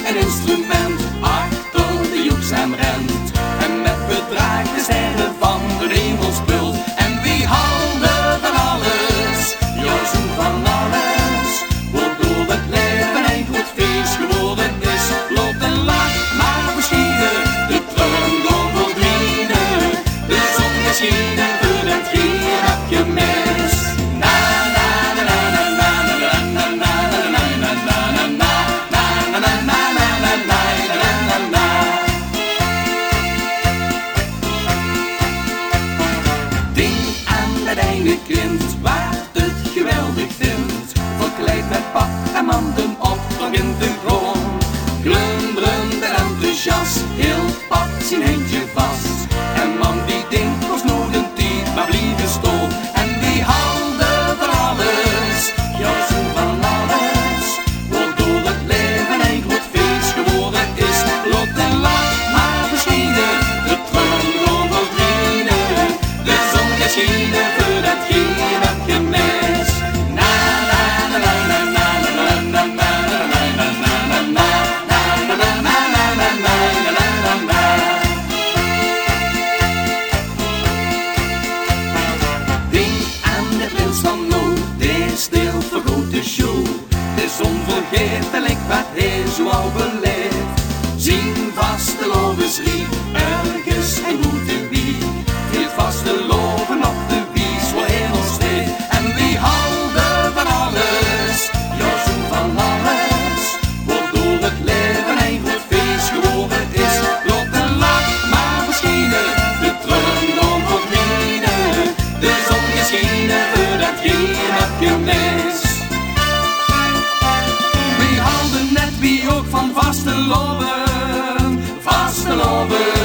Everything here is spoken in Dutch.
een instrument achter de joeks hem rent. En met bedrag de sterren van de hemel spult. En wie haalde van alles, jouw zoen van alles, waardoor het leven een goed feest geworden is. Loopt en lacht, maar verschieden, de treuren gewoon verdwijnen. De zon is schijnen, voor hetgeen heb je mis. Kind waar het geweldig vindt, verkleed met pak en manden op van in de grond. Glunderend en enthousiast, heel pap zijn eentje vast. En man die denkt was nog een tijd, maar blijven stoot. En die haalde van alles, jouw zoen van alles, waardoor het leven een goed feest geworden is. Lot en lach, maar verschijnen, de treuren gewoon verdwijnen. De zon gaat schijnen. Stil vergroot de show, het is onvergetelijk wat hij zoal beleefd. Zien vaste lovensriek, ergens en goede wie, veel vaste loven op de wies waar hij nog steekt. En wie haalde van alles, jouw zoen van alles, waardoor het leven een goed feest geworden is. Lot en lach, maar verschijnen, de treuren gewoon verdwijnen. De zon geschenen, voor hetgeen heb je mis. Wie haalde net wie ook van vaste loven, vaste loven.